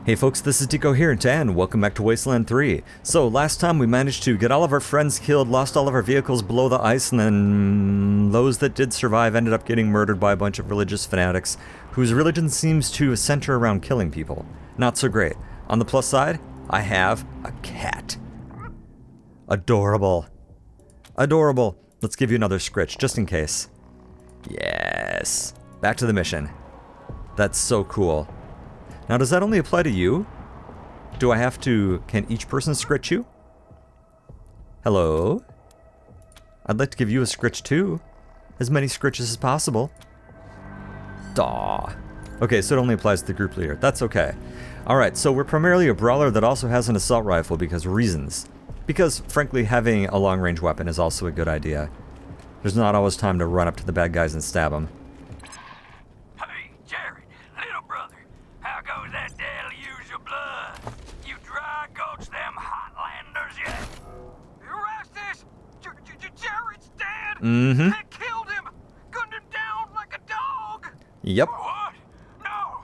Hey folks, this is Deco here, and welcome back to Wasteland 3. So, last time we managed to get all of our friends killed, lost all of our vehicles below the ice, and then those that did survive ended up getting murdered by a bunch of religious fanatics, whose religion seems to center around killing people. Not so great. On the plus side, I have a cat. Adorable. Adorable. Let's give you another scritch, just in case. Yes. Back to the mission. That's so cool. Now, does that only apply to you? Do I have to... Can each person scritch you? Hello? I'd like to give you a scritch too. As many scritches as possible. Daw. Okay, so it only applies to the group leader. That's okay. Alright, so we're primarily a brawler that also has an assault rifle because reasons. Because, frankly, having a long-range weapon is also a good idea. There's not always time to run up to the bad guys and stab them. Mm-hmm. They killed him! Gunned him down like a dog! Yep. What? No!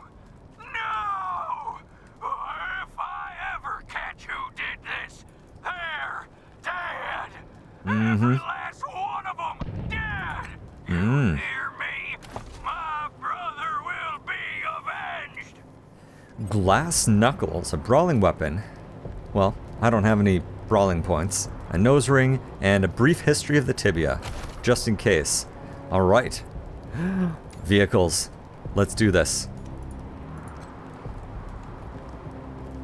No! If I ever catch who did this, they're dead! Every last one of them dead! You hear me? My brother will be avenged! Glass knuckles, a brawling weapon. Well, I don't have any brawling points. A nose ring, and a brief history of the tibia. Just in case. Alright. Vehicles. Let's do this.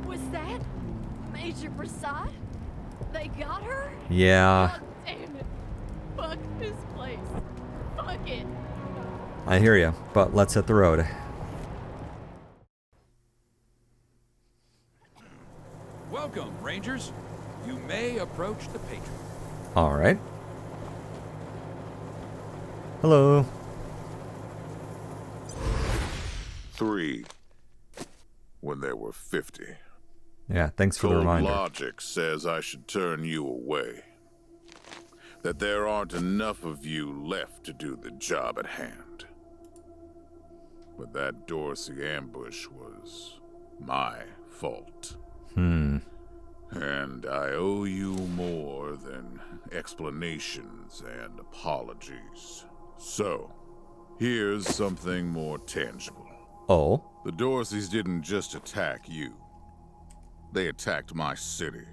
Was that Major Prasad? They got her? Yeah. God damn it. Fuck this place. Fuck it. I hear you, but let's hit the road. Welcome, Rangers. You may approach the Patriarch. Alright. Hello. 3 when there were 50. Yeah, thanks for the Cold reminder. logic says I should turn you away. That there aren't enough of you left to do the job at hand. But that Dorsey ambush was my fault. And I owe you more than explanations and apologies. So, here's something more tangible. Oh? The Dorseys didn't just attack you. They attacked my city.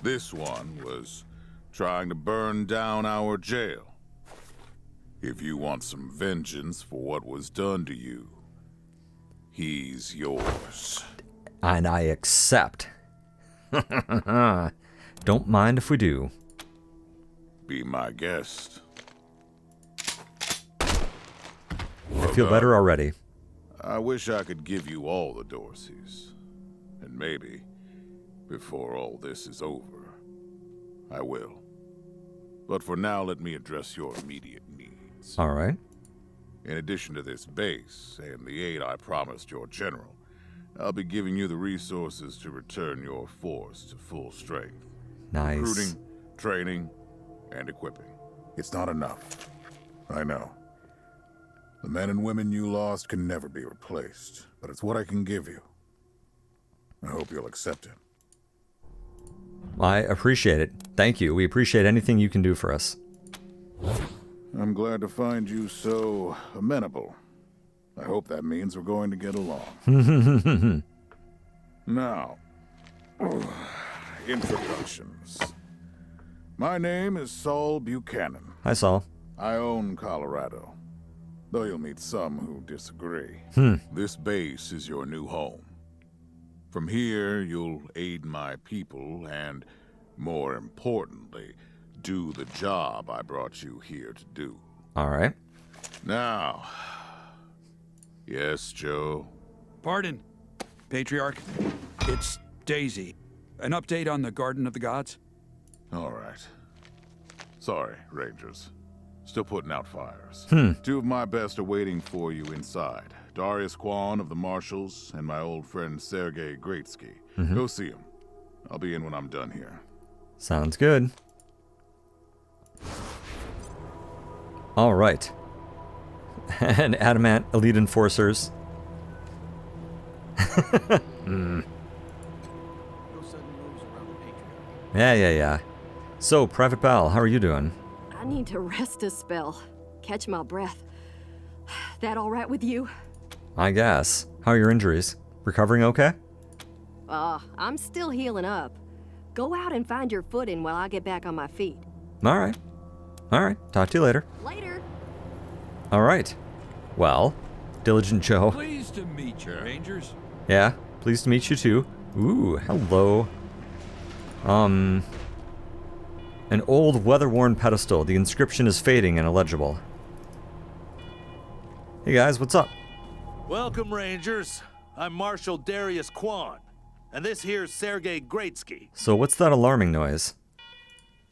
This one was trying to burn down our jail. If you want some vengeance for what was done to you, he's yours. And I accept. Don't mind if we do. Be my guest. I feel better already. I wish I could give you all the Dorseys. And maybe, before all this is over, I will. But for now, let me address your immediate needs. Alright. In addition to this base and the aid I promised your general, I'll be giving you the resources to return your force to full strength. Nice. Recruiting, training, and equipping. It's not enough. I know. The men and women you lost can never be replaced, but it's what I can give you. I hope you'll accept it. I appreciate it. Thank you. We appreciate anything you can do for us. I'm glad to find you so amenable. I hope that means we're going to get along. Now, introductions. My name is Saul Buchanan. Hi, Saul. I own Colorado, though you'll meet some who disagree. This base is your new home. From here, you'll aid my people and, more importantly, do the job I brought you here to do. Alright. Now... Yes, Joe? Pardon, Patriarch. It's Daisy. An update on the Garden of the Gods? All right. Sorry, Rangers. Still putting out fires. 2 of my best are waiting for you inside. Darius Kwan of the Marshals and my old friend Sergei Greatsky. Go see him. I'll be in when I'm done here. Sounds good. Alright. And Adamant Elite Enforcers. Yeah. So, Private Pal, how are you doing? I need to rest a spell. Catch my breath. That all right with you? I guess. How are your injuries? Recovering okay? I'm still healing up. Go out and find your footing while I get back on my feet. Alright. Talk to you later. Later. Alright. Well, Diligent Joe. Pleased to meet you, Rangers. Yeah, pleased to meet you too. Ooh, hello. An old weather-worn pedestal. The inscription is fading and illegible. Hey guys, what's up? Welcome, Rangers. I'm Marshal Darius Kwan, and this here's Sergei Greatsky. So what's that alarming noise?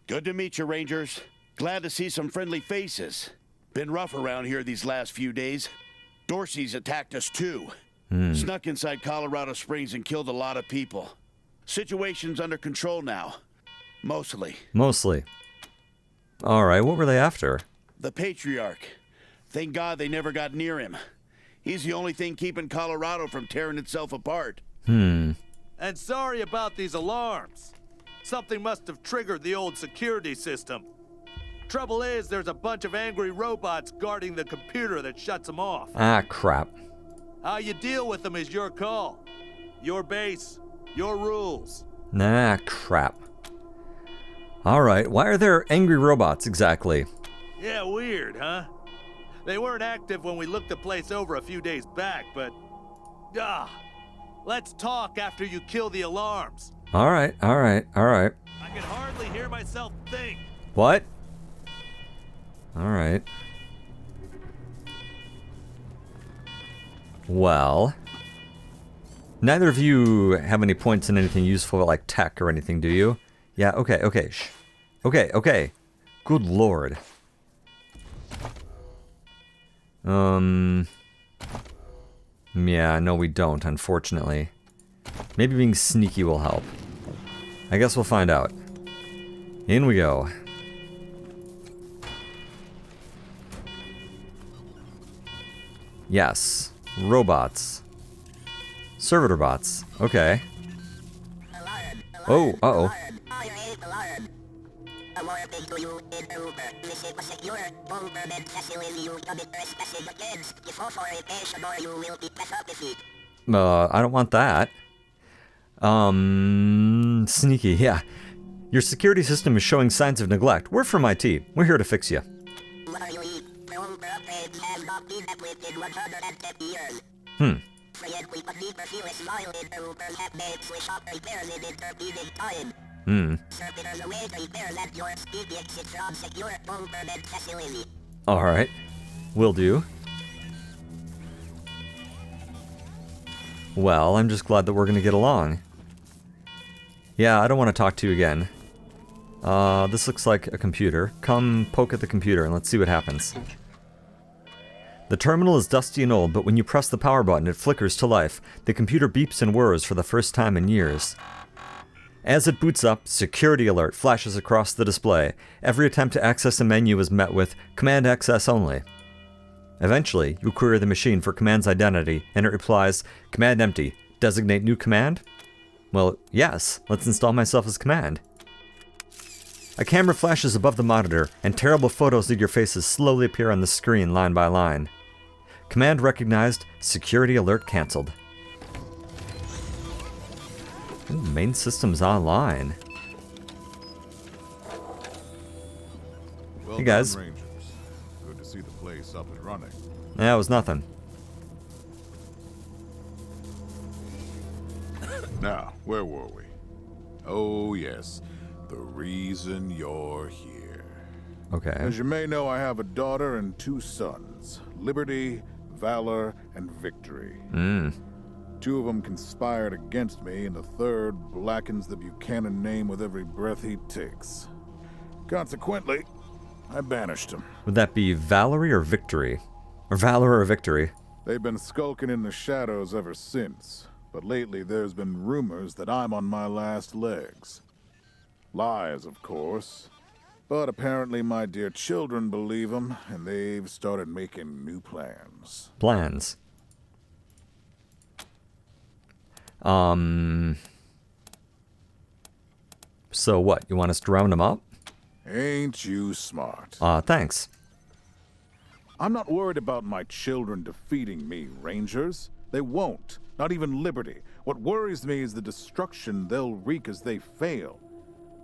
Good to meet you, Rangers. Glad to see some friendly faces. Been rough around here these last few days. Dorsey's attacked us too. Snuck inside Colorado Springs and killed a lot of people. Situation's under control now. Mostly. Alright, what were they after? The Patriarch. Thank God they never got near him. He's the only thing keeping Colorado from tearing itself apart. And sorry about these alarms. Something must have triggered the old security system. Trouble is, there's a bunch of angry robots guarding the computer that shuts them off. Ah, crap. How you deal with them is your call. Your base, your rules. Nah, crap. Alright, why are there angry robots exactly? Yeah, weird, huh? They weren't active when we looked the place over a few days back, but... let's talk after you kill the alarms. Alright. I can hardly hear myself think. What? Alright. Well... Neither of you have any points in anything useful like tech or anything, do you? Yeah, okay, shh. Okay. Good lord. Yeah, no we don't, unfortunately. Maybe being sneaky will help. I guess we'll find out. In we go. Yes. Robots. Servitor bots. Okay. Oh, uh-oh. I don't want that. Sneaky, yeah. Your security system is showing signs of neglect. We're from IT. We're here to fix you. Alright. Will do. Well, I'm just glad that we're gonna get along. Yeah, I don't want to talk to you again. This looks like a computer. Come poke at the computer and let's see what happens. The terminal is dusty and old, but when you press the power button, it flickers to life. The computer beeps and whirs for the first time in years. As it boots up, security alert flashes across the display. Every attempt to access a menu is met with command access only. Eventually, you query the machine for command's identity, and it replies, command empty. Designate new command? Well, yes. Let's install myself as command. A camera flashes above the monitor, and terrible photos of your faces slowly appear on the screen line by line. Command recognized. Security alert cancelled. Ooh, main system's online. Well Hey, guys. done, Rangers. Good to see the place up and running. Yeah, it was nothing. Now, where were we? Oh, yes. The reason you're here. Okay. As you may know, I have a daughter and 2 sons. Liberty, Valor, and Victory. 2 of them conspired against me, and the 3rd blackens the Buchanan name with every breath he takes. Consequently, I banished him. Would that be Valerie or Victory? Or Valor or Victory? They've been skulking in the shadows ever since, but lately there's been rumors that I'm on my last legs. Lies, of course. But apparently my dear children believe them, and they've started making new plans. Plans. So what? You want us to round them up? Ain't you smart? Thanks. I'm not worried about my children defeating me, Rangers. They won't. Not even Liberty. What worries me is the destruction they'll wreak as they fail.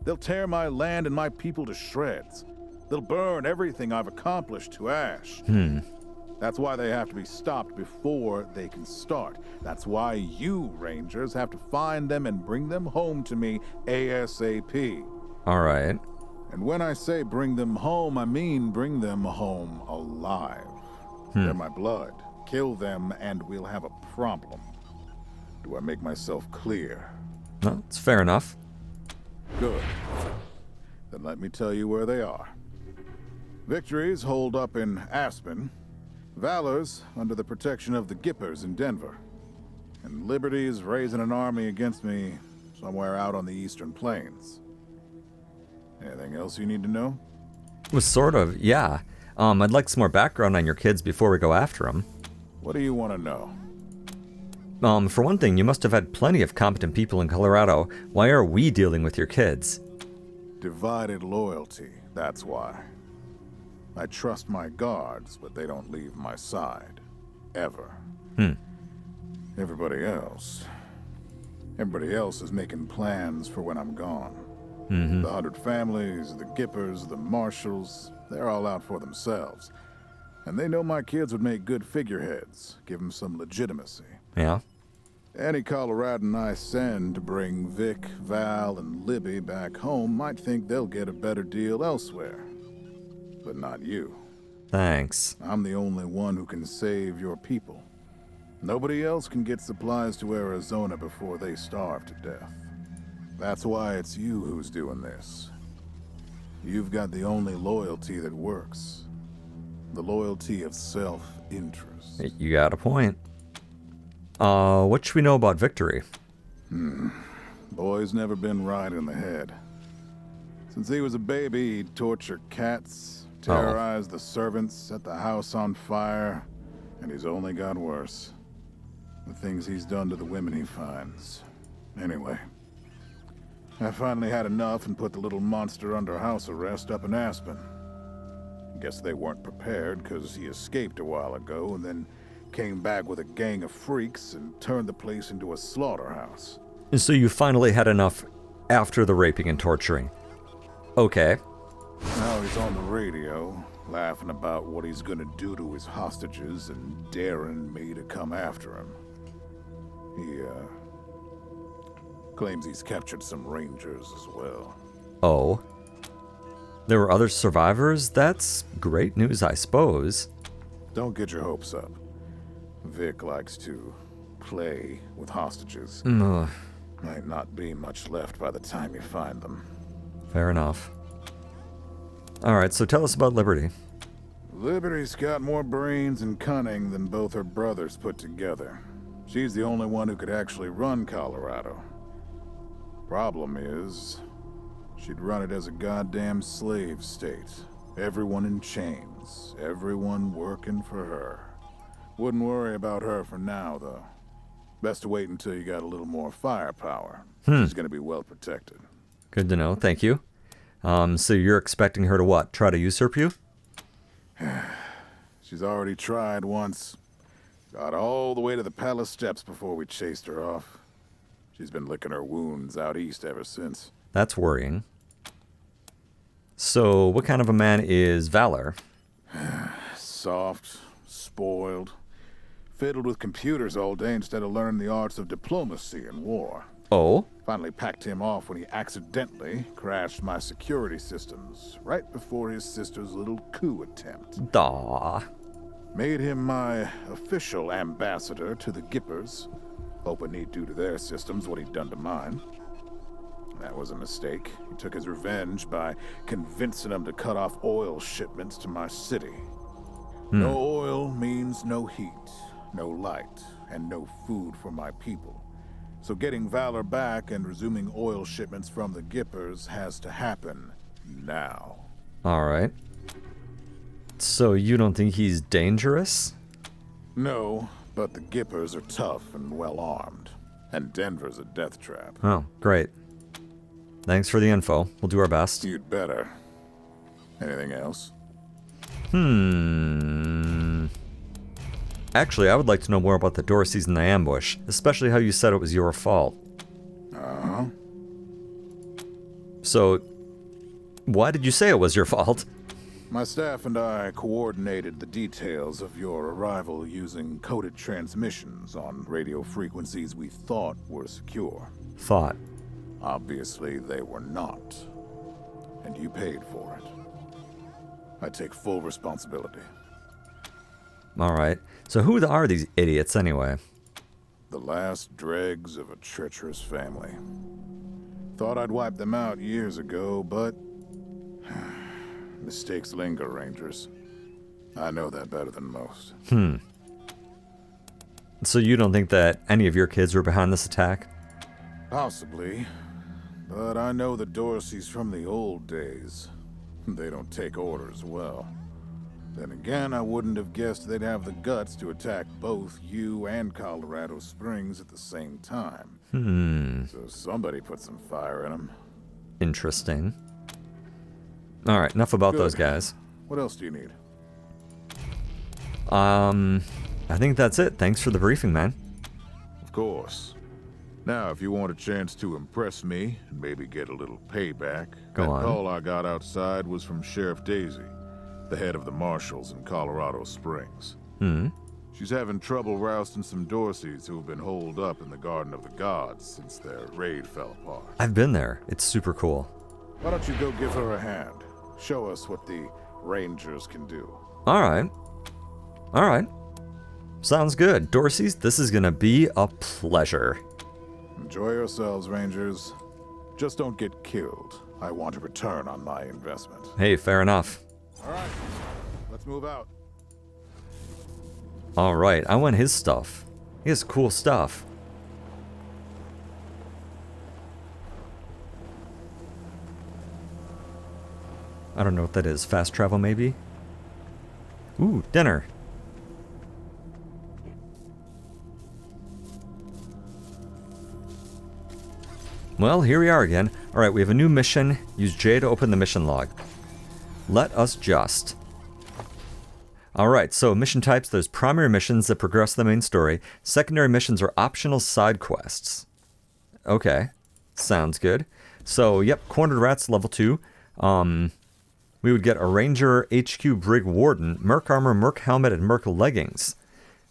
They'll tear my land and my people to shreds. They'll burn everything I've accomplished to ash. That's why they have to be stopped before they can start. That's why you, Rangers, have to find them and bring them home to me ASAP. All right. And when I say bring them home, I mean bring them home alive. They're my blood. Kill them and we'll have a problem. Do I make myself clear? No, it's fair enough. Good. Then let me tell you where they are. Victory's holed up in Aspen. Valor's under the protection of the Gippers in Denver. And Liberty's raising an army against me somewhere out on the Eastern Plains. Anything else you need to know? Well, sort of, yeah. I'd like some more background on your kids before we go after them. What do you want to know? For one thing, you must have had plenty of competent people in Colorado. Why are we dealing with your kids? Divided loyalty, that's why. I trust my guards, but they don't leave my side. Ever. Everybody else is making plans for when I'm gone. The 100 families, the Gippers, the Marshals, they're all out for themselves. And they know my kids would make good figureheads, give them some legitimacy. Yeah. Any Coloradan I send to bring Vic, Val, and Libby back home might think they'll get a better deal elsewhere. But not you. Thanks. I'm the only one who can save your people. Nobody else can get supplies to Arizona before they starve to death. That's why it's you who's doing this. You've got the only loyalty that works. The loyalty of self-interest. You got a point. What should we know about Victory? Boy's never been right in the head. Since he was a baby, he'd torture cats, terrorize the servants, set the house on fire, and he's only got worse. The things he's done to the women he finds. Anyway, I finally had enough and put the little monster under house arrest up in Aspen. Guess they weren't prepared because he escaped a while ago and then came back with a gang of freaks and turned the place into a slaughterhouse. And so you finally had enough after the raping and torturing. Okay. Now he's on the radio, laughing about what he's gonna do to his hostages and daring me to come after him. He, claims he's captured some Rangers as well. Oh. There were other survivors? That's great news, I suppose. Don't get your hopes up. Vic likes to play with hostages. Might not be much left by the time you find them. Fair enough. Alright, so tell us about Liberty. Liberty's got more brains and cunning than both her brothers put together. She's the only one who could actually run Colorado. Problem is, she'd run it as a goddamn slave state. Everyone in chains, everyone working for her. Wouldn't worry about her for now, though. Best to wait until you got a little more firepower. She's gonna be well protected. Good to know, thank you. So you're expecting her to what? Try to usurp you? She's already tried once. Got all the way to the palace steps before we chased her off. She's been licking her wounds out east ever since. That's worrying. So, what kind of a man is Valor? Soft, spoiled, fiddled with computers all day instead of learning the arts of diplomacy and war. Oh? Finally packed him off when he accidentally crashed my security systems right before his sister's little coup attempt. Daw. Made him my official ambassador to the Gippers, hoping he'd do to their systems what he'd done to mine. That was a mistake. He took his revenge by convincing them to cut off oil shipments to my city. No oil means no heat, no light, and no food for my people. So getting Valor back and resuming oil shipments from the Gippers has to happen now. Alright. So you don't think he's dangerous? No, but the Gippers are tough and well armed. And Denver's a death trap. Oh, great. Thanks for the info. We'll do our best. You'd better. Anything else? Actually, I would like to know more about the Dorseys and the ambush, especially how you said it was your fault. Uh-huh. So, why did you say it was your fault? My staff and I coordinated the details of your arrival using coded transmissions on radio frequencies we thought were secure. Thought. Obviously, they were not. And you paid for it. I take full responsibility. Alright. So who are these idiots anyway? The last dregs of a treacherous family. Thought I'd wipe them out years ago, but mistakes linger, Rangers. I know that better than most. So you don't think that any of your kids were behind this attack? Possibly. But I know the Dorseys from the old days. They don't take orders well. Then again, I wouldn't have guessed they'd have the guts to attack both you and Colorado Springs at the same time. So somebody put some fire in them. Interesting. Alright, enough about Good. those guys. What else do you need? I think that's it. Thanks for the briefing, man. Of course. Now, if you want a chance to impress me and maybe get a little payback, Go that on. call I got outside was from Sheriff Daisy, the head of the marshals in Colorado Springs. She's having trouble rousting some Dorseys who have been holed up in the Garden of the Gods since their raid fell apart. I've been there. It's super cool. Why don't you go give her a hand? Show us what the Rangers can do. Alright. Alright. Sounds good. Dorseys, this is gonna be a pleasure. Enjoy yourselves, Rangers. Just don't get killed. I want a return on my investment. Hey, fair enough. All right, let's move out. Alright, I want his stuff. He has cool stuff. I don't know what that is. Fast travel, maybe? Ooh, dinner. Well, here we are again. Alright, we have a new mission. Use J to open the mission log. Let us just. Alright, so mission types, there's primary missions that progress the main story. Secondary missions are optional side quests. Okay, sounds good. So, yep, Cornered Rats, level 2. We would get a Ranger HQ Brig Warden, Merc Armor, Merc Helmet, and Merc Leggings.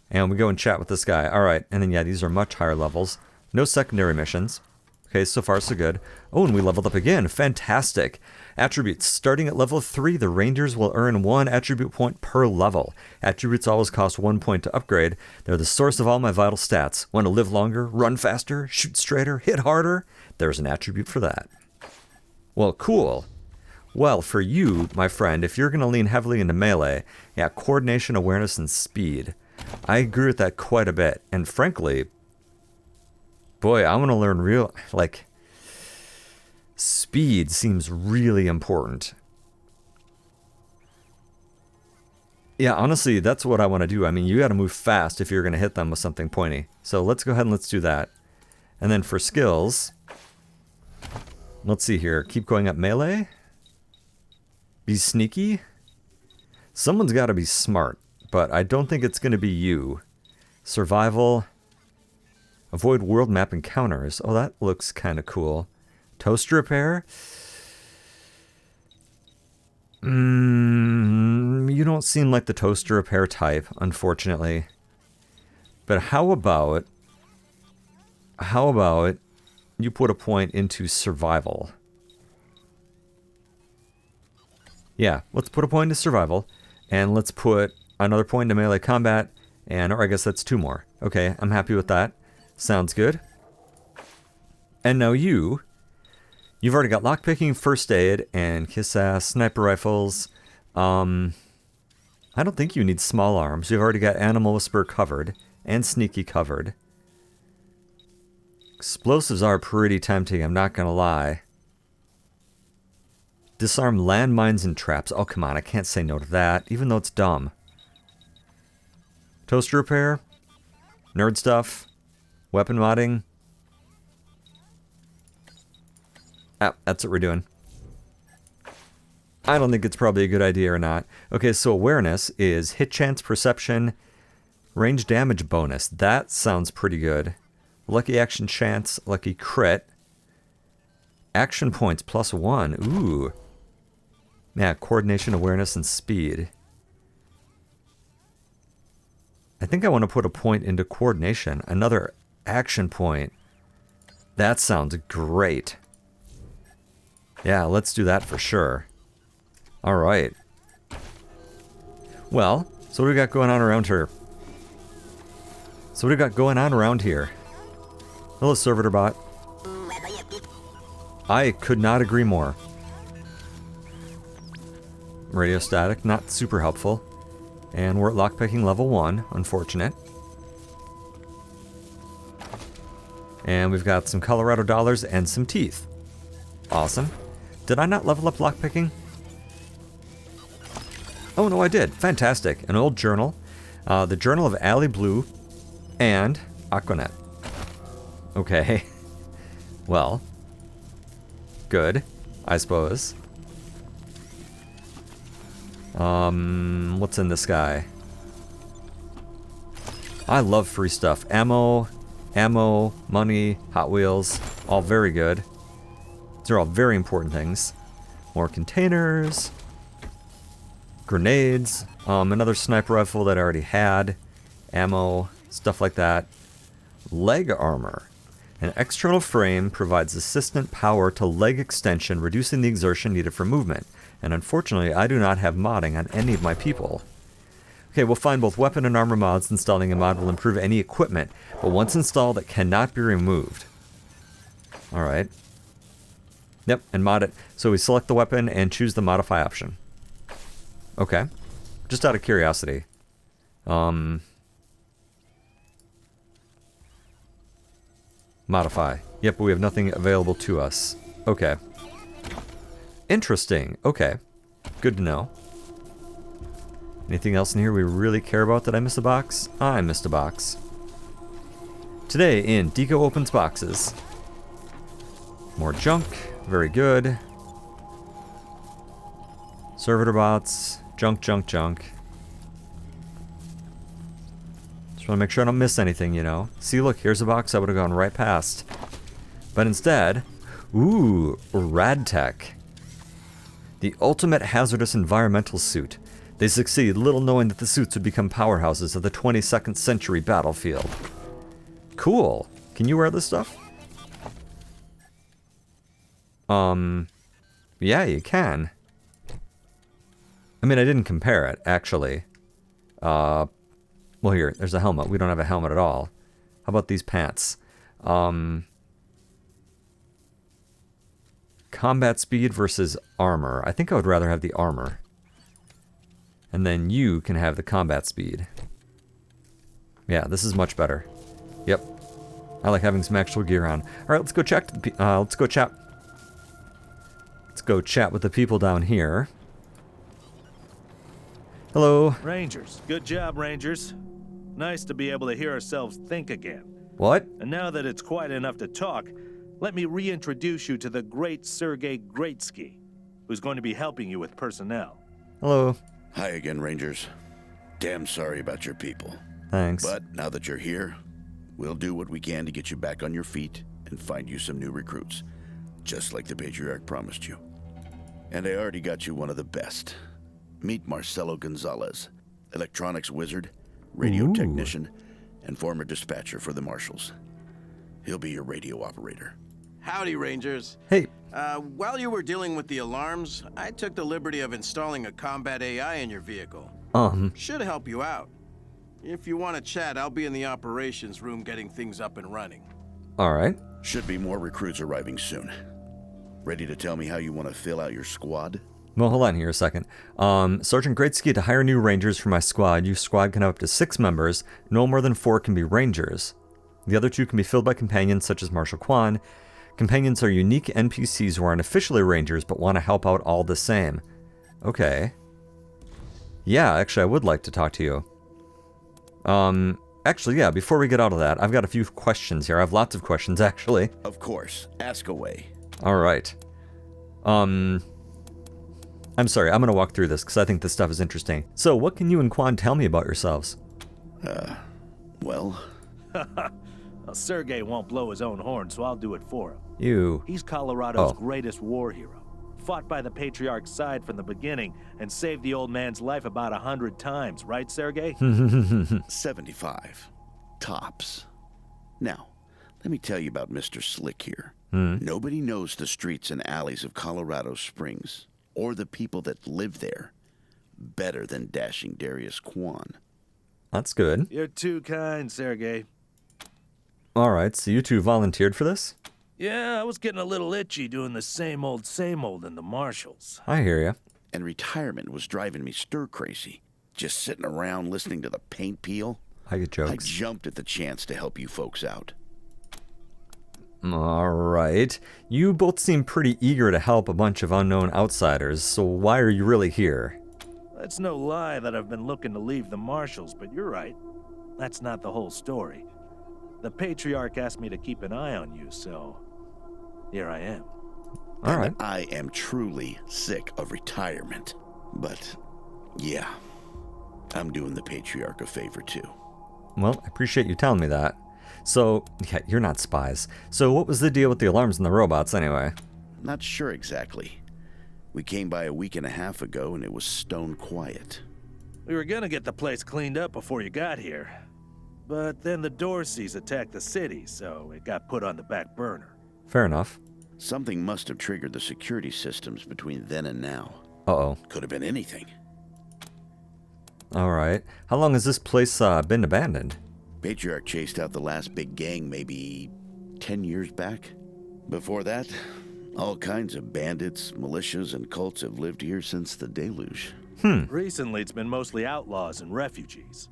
And we go and chat with this guy. Alright, and then yeah, these are much higher levels. No secondary missions. Okay, so far so good. Oh, and we leveled up again. Fantastic. Attributes. Starting at level 3, the Rangers will earn 1 attribute point per level. Attributes always cost 1 point to upgrade. They're the source of all my vital stats. Want to live longer, run faster, shoot straighter, hit harder? There's an attribute for that. Well, cool. Well, for you, my friend, if you're going to lean heavily into melee, yeah, coordination, awareness, and speed. I agree with that quite a bit. And frankly, boy, I want to learn real, like, speed seems really important. Yeah, honestly, that's what I want to do. I mean, you got to move fast if you're going to hit them with something pointy. So let's go ahead and let's do that. And then for skills, let's see here. Keep going up melee. Be sneaky. Someone's got to be smart, but I don't think it's going to be you. Survival. Avoid world map encounters. Oh, that looks kind of cool. Toaster repair? You don't seem like the toaster repair type, unfortunately. But how about you put a point into survival? Yeah, let's put a point into survival, and let's put another point into melee combat, and, or I guess that's 2 more. Okay, I'm happy with that. Sounds good. And now you've already got lockpicking, first aid, and kiss-ass, sniper rifles. I don't think you need small arms. You've already got Animal Whisperer covered, and Sneaky covered. Explosives are pretty tempting, I'm not gonna lie. Disarm landmines and traps. Oh, come on, I can't say no to that, even though it's dumb. Toaster repair. Nerd stuff. Weapon modding. Ah, that's what we're doing. I don't think it's probably a good idea or not. Okay, so awareness is hit chance, perception, range damage bonus. That sounds pretty good. Lucky action chance, lucky crit. Action points +1. Ooh. Yeah, coordination, awareness, and speed. I think I want to put a point into coordination. Another action point. That sounds great. Yeah, let's do that for sure. Alright. Well, so what do we got going on around here? Hello, servitor bot. I could not agree more. Radio static, not super helpful. And we're at lockpicking level 1, unfortunate. And we've got some Colorado dollars and some teeth. Awesome. Did I not level up lockpicking? Oh no, I did. Fantastic. An old journal. The Journal of Alley Blue and Aquanet. Okay. Well. Good, I suppose. What's in this guy? I love free stuff. Ammo, money, Hot Wheels, all very good. These are all very important things. More containers, grenades, another sniper rifle that I already had, ammo, stuff like that. Leg armor. An external frame provides assistant power to leg extension, reducing the exertion needed for movement. And unfortunately, I do not have modding on any of my people. Okay, we'll find both weapon and armor mods. Installing a mod will improve any equipment, but once installed, it cannot be removed. Alright. Yep, and mod it. So we select the weapon and choose the modify option. Okay. Just out of curiosity. Modify. Yep, but we have nothing available to us. Okay. Interesting. Okay. Good to know. Anything else in here we really care about? Did I miss a box? I missed a box. Today in Deco Opens Boxes. More junk. Very good. Servitor bots. Junk. Just want to make sure I don't miss anything, you know. See, look, here's a box I would have gone right past. But instead, ooh, Radtech. The ultimate hazardous environmental suit. They succeed, little knowing that the suits would become powerhouses of the 22nd century battlefield. Cool. Can you wear this stuff? Yeah, you can. I mean, I didn't compare it, actually. Well, here, there's a helmet. We don't have a helmet at all. How about these pants? Combat speed versus armor. I think I would rather have the armor. And then you can have the combat speed. Yeah, this is much better. Yep. I like having some actual gear on. Alright, let's go check. Let's go chat. Let's go chat with the people down here. Hello. Rangers. Good job, Rangers. Nice to be able to hear ourselves think again. What? And now that it's quiet enough to talk, let me reintroduce you to the great Sergei Greatsky, who's going to be helping you with personnel. Hello. Hi again, Rangers. Damn sorry about your people. Thanks. But now that you're here, we'll do what we can to get you back on your feet and find you some new recruits, just like the Patriarch promised you. And I already got you one of the best. Meet Marcelo Gonzalez, electronics wizard, radio technician, and former dispatcher for the Marshals. He'll be your radio operator. Howdy, Rangers. Hey. While you were dealing with the alarms, I took the liberty of installing a combat AI in your vehicle. Should help you out. If you want to chat, I'll be in the operations room getting things up and running. Alright. Should be more recruits arriving soon. Ready to tell me how you want to fill out your squad? Well, hold on here a second. Sergeant Greatsky, to hire new rangers for my squad. Your squad can have up to 6 members. No more than 4 can be rangers. The other 2 can be filled by companions such as Marshal Kwan. Companions are unique NPCs who aren't officially rangers but want to help out all the same. Okay. Yeah, actually I would like to talk to you. Actually, yeah, before we get out of that, I've got a few questions here. I have lots of questions, actually. Of course. Ask away. Alright. I'm sorry, I'm gonna walk through this because I think this stuff is interesting. So, what can you and Quan tell me about yourselves? Well, Well, Sergey won't blow his own horn, so I'll do it for him. You. He's Colorado's Oh. greatest war hero. Fought by the Patriarch's side from the beginning and saved the old man's life about 100 times, right, Sergey? 75. Tops. Now, let me tell you about Mr. Slick here. Nobody knows the streets and alleys of Colorado Springs, or the people that live there, better than dashing Darius Quan. That's good. You're too kind, Sergey. Alright, so you two volunteered for this? Yeah, I was getting a little itchy doing the same old in the marshals. I hear ya. And retirement was driving me stir-crazy. Just sitting around listening to the paint peel. I get I jokes. jumped at the chance to help you folks out. Alright. You both seem pretty eager to help a bunch of unknown outsiders, so why are you really here? It's no lie that I've been looking to leave the marshals, but you're right. That's not the whole story. The Patriarch asked me to keep an eye on you, so here I am. Alright. And I am truly sick of retirement. But, yeah, I'm doing the Patriarch a favor too. Well, I appreciate you telling me that. So, yeah, you're not spies. So what was the deal with the alarms and the robots anyway? Not sure exactly. We came by a week and a half ago and it was stone quiet. We were gonna get the place cleaned up before you got here. But then the Dorseys attacked the city, so it got put on the back burner. Fair enough. Something must have triggered the security systems between then and now. Uh-oh. Could have been anything. Alright. How long has this place been abandoned? Patriarch chased out the last big gang maybe 10 years back. Before that, all kinds of bandits, militias, and cults have lived here since the deluge. Recently, it's been mostly outlaws and refugees.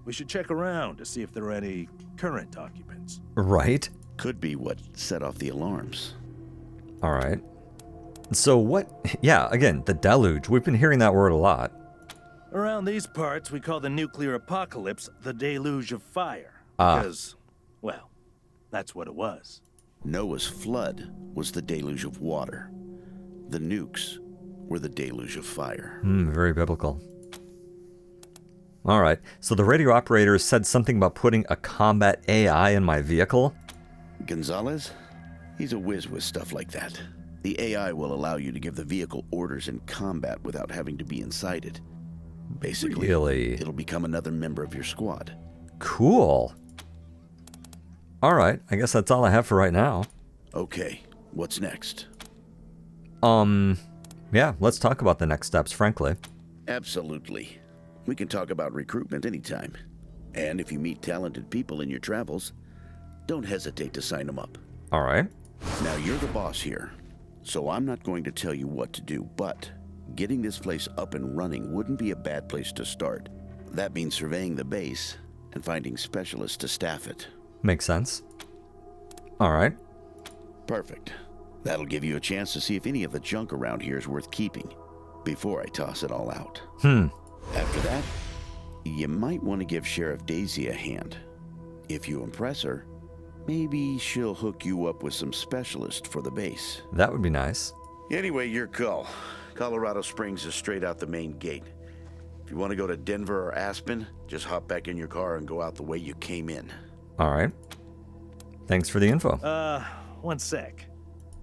We should check around to see if there are any current occupants. Right. Could be what set off the alarms. Alright. So what... Yeah, again, the deluge. We've been hearing that word a lot. Around these parts, we call the nuclear apocalypse the deluge of fire. Ah. Because, well, that's what it was. Noah's flood was the deluge of water. The nukes were the deluge of fire. Very biblical. Alright, so the radio operator said something about putting a combat AI in my vehicle? Gonzalez? He's a whiz with stuff like that. The AI will allow you to give the vehicle orders in combat without having to be inside it. Basically, Really? it'll become another member of your squad. Cool. Alright, I guess that's all I have for right now. Okay, what's next? Yeah, let's talk about the next steps, frankly. Absolutely. We can talk about recruitment anytime. And if you meet talented people in your travels, don't hesitate to sign them up. Alright. Now, you're the boss here, so I'm not going to tell you what to do, but getting this place up and running wouldn't be a bad place to start. That means surveying the base and finding specialists to staff it. Makes sense. Alright. Perfect. That'll give you a chance to see if any of the junk around here is worth keeping before I toss it all out. After that, you might want to give Sheriff Daisy a hand. If you impress her, maybe she'll hook you up with some specialist for the base. That would be nice. Anyway, your call. Colorado Springs is straight out the main gate. If you want to go to Denver or Aspen, just hop back in your car and go out the way you came in. Alright. Thanks for the info. One sec.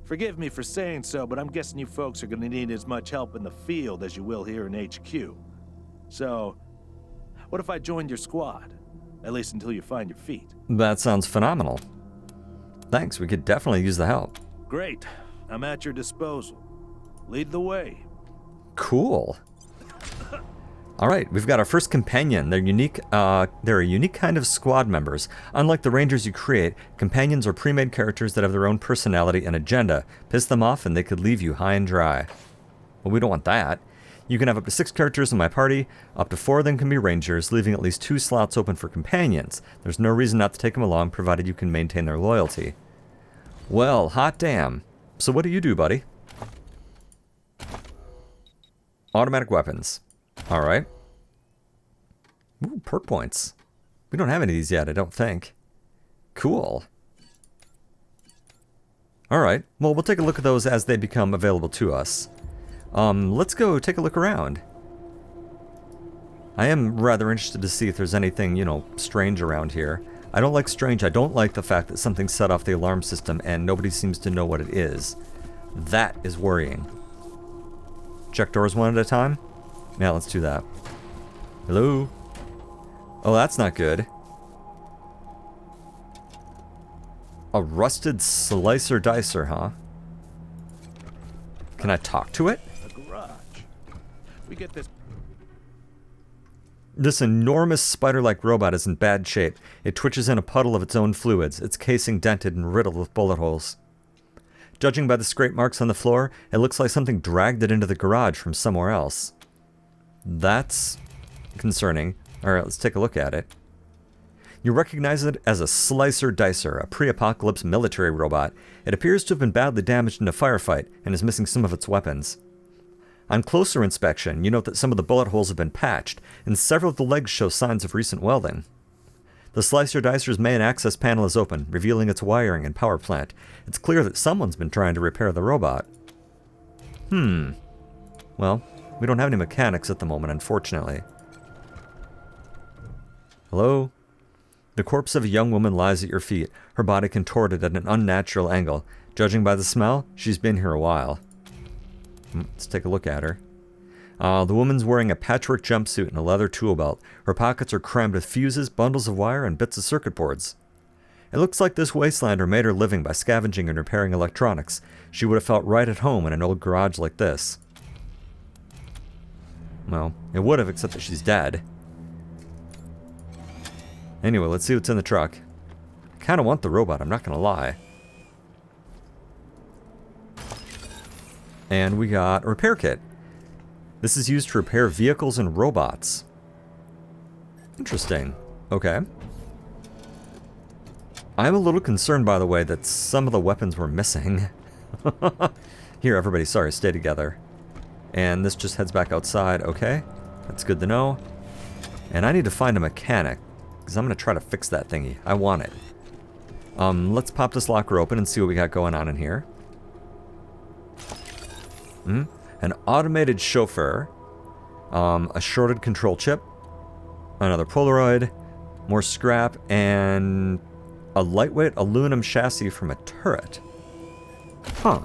Forgive me for saying so, but I'm guessing you folks are gonna need as much help in the field as you will here in HQ. So, what if I joined your squad? At least until you find your feet. That sounds phenomenal. Thanks, we could definitely use the help. Great. I'm at your disposal. Lead the way. Cool. Alright, we've got our first companion. They're unique. They're a unique kind of squad members. Unlike the rangers you create, companions are pre-made characters that have their own personality and agenda. Piss them off and they could leave you high and dry. Well, we don't want that. You can have up to 6 characters in my party. Up to 4 of them can be rangers, leaving at least 2 slots open for companions. There's no reason not to take them along, provided you can maintain their loyalty. Well, hot damn. So what do you do, buddy? Automatic weapons. Alright. Ooh, perk points. We don't have any of these yet, I don't think. Cool. Alright, well, we'll take a look at those as they become available to us. Let's go take a look around. I am rather interested to see if there's anything, you know, strange around here. I don't like strange. I don't like the fact that something set off the alarm system and nobody seems to know what it is. That is worrying. Check doors one at a time? Yeah, let's do that. Hello? Oh, that's not good. A rusted slicer dicer, huh? Can I talk to it? A garage. We get this. This enormous spider-like robot is in bad shape. It twitches in a puddle of its own fluids, its casing dented and riddled with bullet holes. Judging by the scrape marks on the floor, it looks like something dragged it into the garage from somewhere else. That's concerning. Alright, let's take a look at it. You recognize it as a slicer dicer, a pre-apocalypse military robot. It appears to have been badly damaged in a firefight and is missing some of its weapons. On closer inspection, you note that some of the bullet holes have been patched, and several of the legs show signs of recent welding. The slicer dicer's main access panel is open, revealing its wiring and power plant. It's clear that someone's been trying to repair the robot. Well, we don't have any mechanics at the moment, unfortunately. Hello? The corpse of a young woman lies at your feet, her body contorted at an unnatural angle. Judging by the smell, she's been here a while. Let's take a look at her. The woman's wearing a patchwork jumpsuit and a leather tool belt. Her pockets are crammed with fuses, bundles of wire, and bits of circuit boards. It looks like this Wastelander made her living by scavenging and repairing electronics. She would have felt right at home in an old garage like this. Well, it would have, except that she's dead. Anyway, let's see what's in the truck. I kind of want the robot, I'm not going to lie. And we got a repair kit. This is used to repair vehicles and robots. Interesting. Okay. I'm a little concerned, by the way, that some of the weapons were missing. Here, everybody, sorry, stay together. And this just heads back outside. Okay, that's good to know. And I need to find a mechanic, because I'm going to try to fix that thingy. I want it. Let's pop this locker open and see what we got going on in here. An automated chauffeur, a shorted control chip, another Polaroid, more scrap, and a lightweight aluminum chassis from a turret. Huh.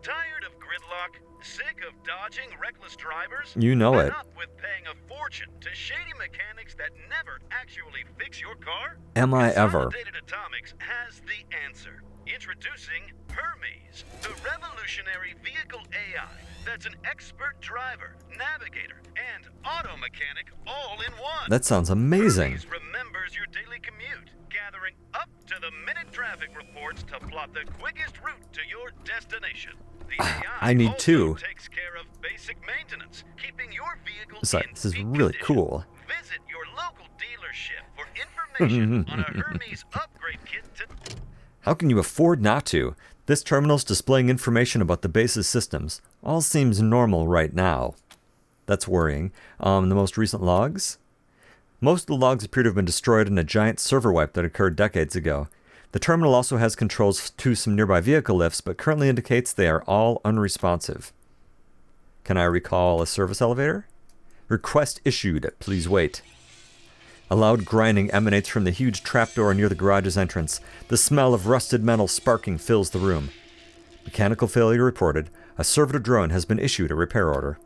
Tired of gridlock? Sick of dodging reckless drivers? You know Fed it. up with paying a fortune to shady mechanics that never actually fix your car? Am I ever? Consolidated Atomics has the answer. Introducing Hermes, the revolutionary vehicle AI that's an expert driver, navigator, and auto mechanic all in one. That sounds amazing. Hermes remembers your daily commute, gathering up-to-the-minute traffic reports to plot the quickest route to your destination. The AI I need also two. takes care of basic maintenance, keeping your vehicle Sorry, in this is peak really condition. cool. Visit your local dealership for information on a Hermes upgrade kit to... How can you afford not to? This terminal's displaying information about the base's systems. All seems normal right now. That's worrying. The most recent logs? Most of the logs appear to have been destroyed in a giant server wipe that occurred decades ago. The terminal also has controls to some nearby vehicle lifts, but currently indicates they are all unresponsive. Can I recall a service elevator? Request issued. Please wait. A loud grinding emanates from the huge trapdoor near the garage's entrance. The smell of rusted metal sparking fills the room. Mechanical failure reported. A servitor drone has been issued a repair order.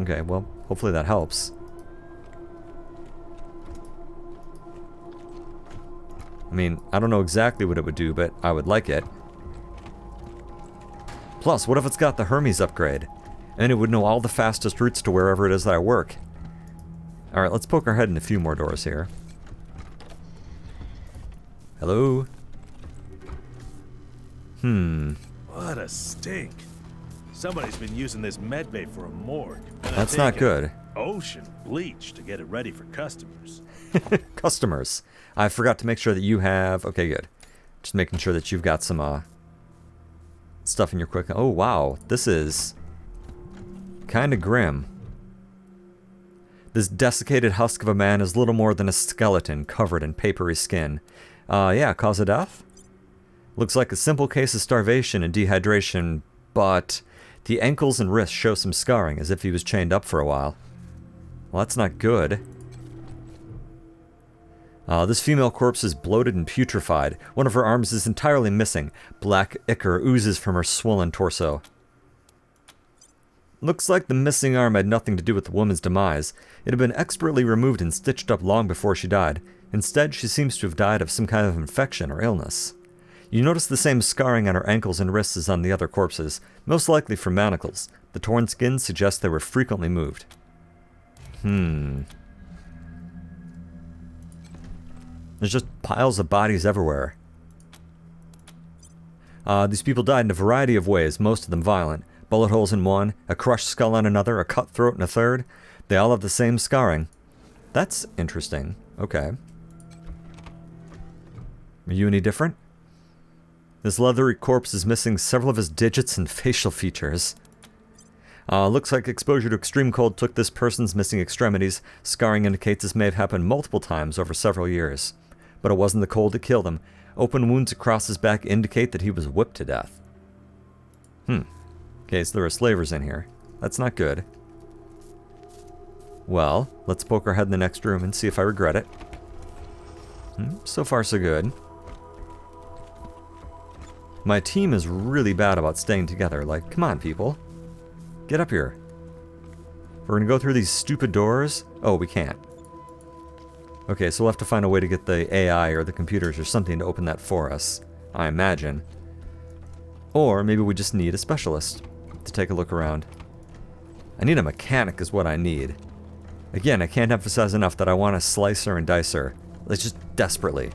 Okay, well, hopefully that helps. I mean, I don't know exactly what it would do, but I would like it. Plus, what if it's got the Hermes upgrade? And it would know all the fastest routes to wherever it is that I work. Alright, let's poke our head in a few more doors here. Hello? What a stink. Somebody's been using this medbay for a morgue. And That's they're not taking good. Ocean bleach to get it ready for customers. Customers. I forgot to make sure that you have... Okay, good. Just making sure that you've got some stuff in your quick... Oh, wow. This is kind of grim. This desiccated husk of a man is little more than a skeleton covered in papery skin. Yeah, cause of death? Looks like a simple case of starvation and dehydration, but the ankles and wrists show some scarring, as if he was chained up for a while. Well, that's not good. This female corpse is bloated and putrefied. One of her arms is entirely missing. Black ichor oozes from her swollen torso. Looks like the missing arm had nothing to do with the woman's demise. It had been expertly removed and stitched up long before she died. Instead, she seems to have died of some kind of infection or illness. You notice the same scarring on her ankles and wrists as on the other corpses, most likely from manacles. The torn skin suggests they were frequently moved. There's just piles of bodies everywhere. These people died in a variety of ways, most of them violent. Bullet holes in one, a crushed skull on another, a cut throat in a third. They all have the same scarring. That's interesting. Okay. Are you any different? This leathery corpse is missing several of his digits and facial features. Looks like exposure to extreme cold took this person's missing extremities. Scarring indicates this may have happened multiple times over several years. But it wasn't the cold that killed him. Open wounds across his back indicate that he was whipped to death. Okay, so there are slavers in here. That's not good. Well, let's poke our head in the next room and see if I regret it. So far, so good. My team is really bad about staying together. Like, come on, people. Get up here. We're gonna go through these stupid doors. Oh, we can't. Okay, so we'll have to find a way to get the AI or the computers or something to open that for us, I imagine. Or maybe we just need a specialist to take a look around. I need a mechanic is what I need. Again, I can't emphasize enough that I want a slicer and dicer. Like, just desperately.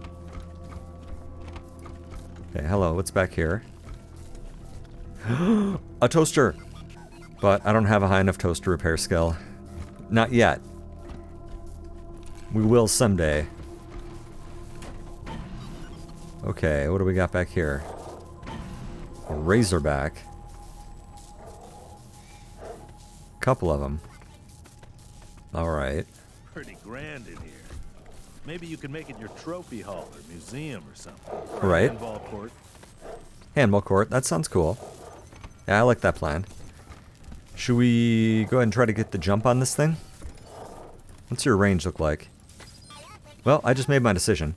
Okay, hello, what's back here? A toaster! But I don't have a high enough toaster repair skill. Not yet. We will someday. Okay, what do we got back here? A razorback. Couple of them. Alright. Pretty grand in here. Maybe you can make it your trophy hall or museum or something. Right. Handball court. Handball court, that sounds cool. Yeah, I like that plan. Should we go ahead and try to get the jump on this thing? What's your range look like? Well, I just made my decision.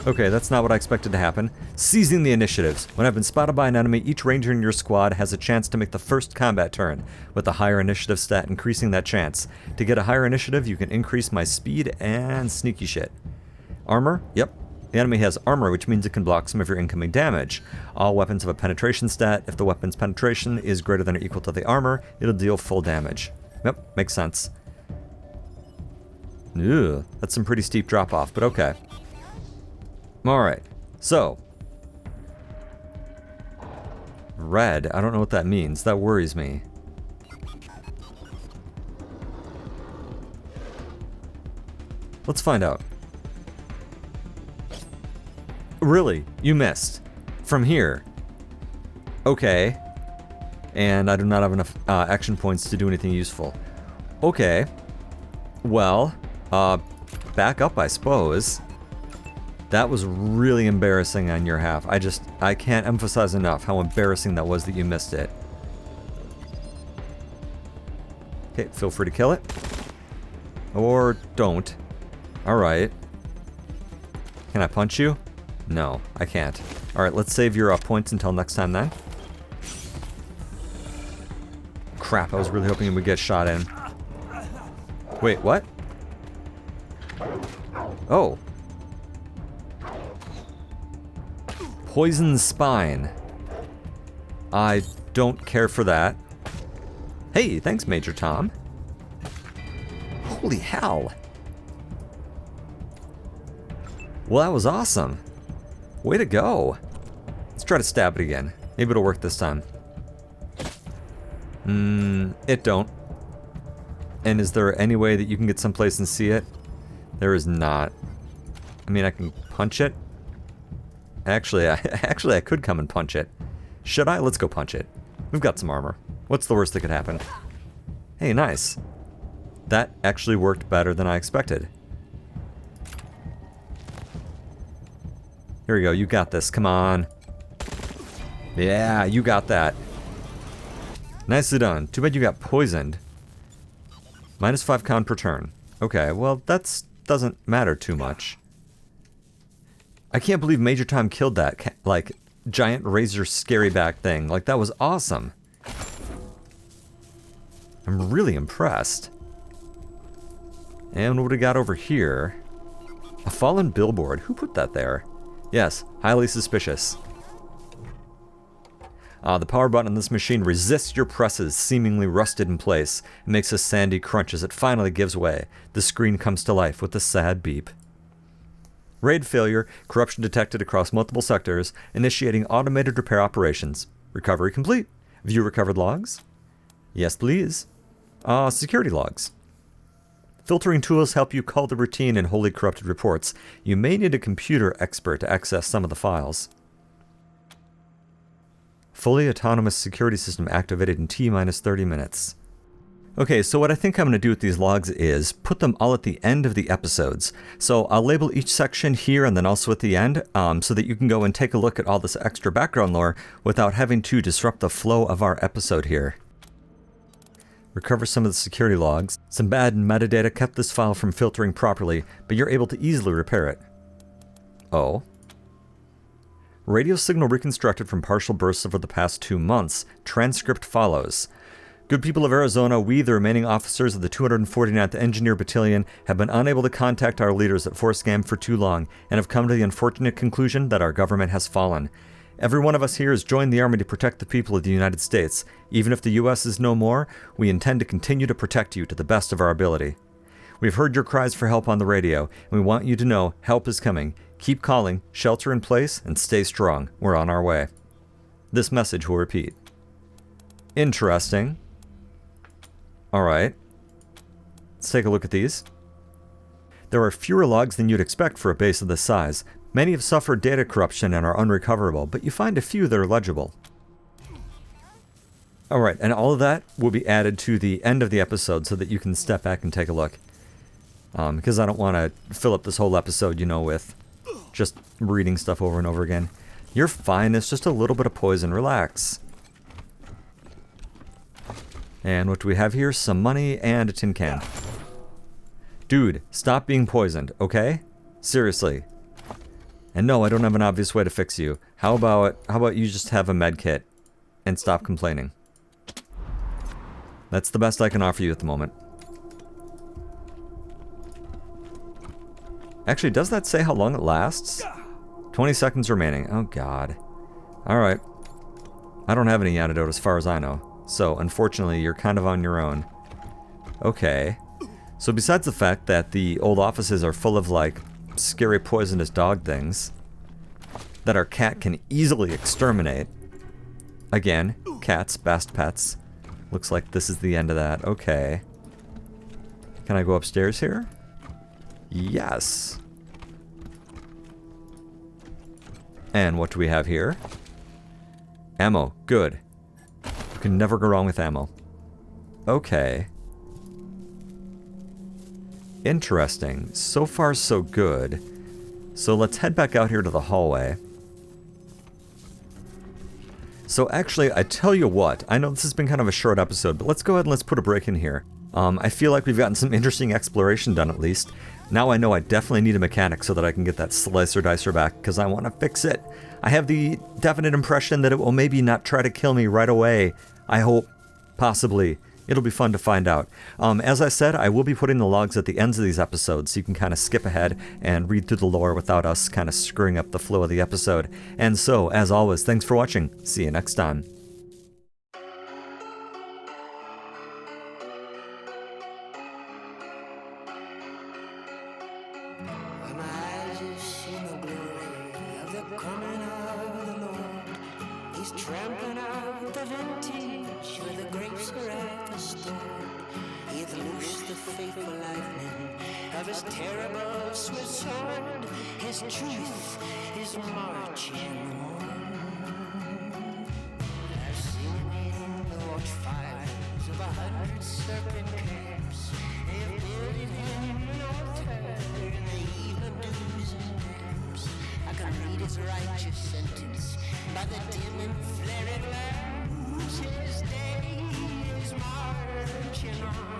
Okay, that's not what I expected to happen. Seizing the initiatives. When I've been spotted by an enemy, each ranger in your squad has a chance to make the first combat turn, with a higher initiative stat increasing that chance. To get a higher initiative, you can increase my speed and sneaky shit. Armor? Yep. The enemy has armor, which means it can block some of your incoming damage. All weapons have a penetration stat. If the weapon's penetration is greater than or equal to the armor, it'll deal full damage. Yep, makes sense. Ew, that's some pretty steep drop-off, but okay. Alright, so. Red, I don't know what that means. That worries me. Let's find out. Really? You missed. From here. Okay. And I do not have enough action points to do anything useful. Okay. Well, back up, I suppose. That was really embarrassing on your half. I can't emphasize enough how embarrassing that was that you missed it. Okay, feel free to kill it. Or don't. Alright. Can I punch you? No, I can't. Alright, let's save your points until next time then. Crap, I was really hoping we'd get shot in. Wait, what? Oh. Poison spine. I don't care for that. Hey, thanks, Major Tom. Holy hell. Well, that was awesome. Way to go. Let's try to stab it again. Maybe it'll work this time. It don't. And is there any way that you can get someplace and see it? There is not. I mean, I can punch it. Actually, I could come and punch it. Should I? Let's go punch it. We've got some armor. What's the worst that could happen? Hey, nice. That actually worked better than I expected. Here we go. You got this. Come on. Yeah, you got that. Nicely done. Too bad you got poisoned. -5 con per turn. Okay, well, that doesn't matter too much. I can't believe Major Tom killed that, like, giant razor scary back thing. Like, that was awesome. I'm really impressed. And what do we got over here? A fallen billboard. Who put that there? Yes, highly suspicious. The power button on this machine resists your presses, seemingly rusted in place. It makes a sandy crunch as it finally gives way. The screen comes to life with a sad beep. RAID failure, corruption detected across multiple sectors, initiating automated repair operations. Recovery complete. View recovered logs? Yes, please. Security logs. Filtering tools help you cull the routine in wholly corrupted reports. You may need a computer expert to access some of the files. Fully autonomous security system activated in T-minus 30 minutes. Okay, so what I think I'm going to do with these logs is put them all at the end of the episodes. So I'll label each section here and then also at the end, so that you can go and take a look at all this extra background lore without having to disrupt the flow of our episode here. Recover some of the security logs. Some bad metadata kept this file from filtering properly, but you're able to easily repair it. Oh. Radio signal reconstructed from partial bursts over the past 2 months. Transcript follows. Good people of Arizona, we, the remaining officers of the 249th Engineer Battalion, have been unable to contact our leaders at Fort Scam for too long, and have come to the unfortunate conclusion that our government has fallen. Every one of us here has joined the Army to protect the people of the United States. Even if the U.S. is no more, we intend to continue to protect you to the best of our ability. We've heard your cries for help on the radio, and we want you to know help is coming. Keep calling, shelter in place, and stay strong. We're on our way. This message will repeat. Interesting. Alright. Let's take a look at these. There are fewer logs than you'd expect for a base of this size. Many have suffered data corruption and are unrecoverable, but you find a few that are legible. Alright, and all of that will be added to the end of the episode so that you can step back and take a look. Because I don't want to fill up this whole episode, you know, with just reading stuff over and over again. You're fine, it's just a little bit of poison, relax. And what do we have here? Some money and a tin can. Dude, stop being poisoned, okay? Seriously. And no, I don't have an obvious way to fix you. How about you just have a med kit and stop complaining? That's the best I can offer you at the moment. Actually, does that say how long it lasts? 20 seconds remaining. Oh, God. Alright. I don't have any antidote as far as I know. So, unfortunately, you're kind of on your own. Okay. So, besides the fact that the old offices are full of, like, scary poisonous dog things that our cat can easily exterminate. Again, cats, best pets. Looks like this is the end of that. Okay. Can I go upstairs here? Yes. And what do we have here? Ammo. Good. You can never go wrong with ammo. Okay. Interesting. So far, so good. So let's head back out here to the hallway. So actually, I tell you what, I know this has been kind of a short episode, but let's go ahead and let's put a break in here. I feel like we've gotten some interesting exploration done at least. Now I know I definitely need a mechanic so that I can get that slicer dicer back, because I want to fix it. I have the definite impression that it will maybe not try to kill me right away. I hope. Possibly. It'll be fun to find out. As I said, I will be putting the logs at the ends of these episodes, so you can kind of skip ahead and read through the lore without us kind of screwing up the flow of the episode. And so, as always, thanks for watching. See you next time. Trampling out the vintage where the grapes are at the store. He hath loosed the fateful lightning of his terrible swift sword. His truth is marching on. I've seen in the watchfires of 100 serpent camps. They've builded him an altar in the evening dews and damps. I can read it. his righteous sentence by the dim and flaring lamps. His day is marching on.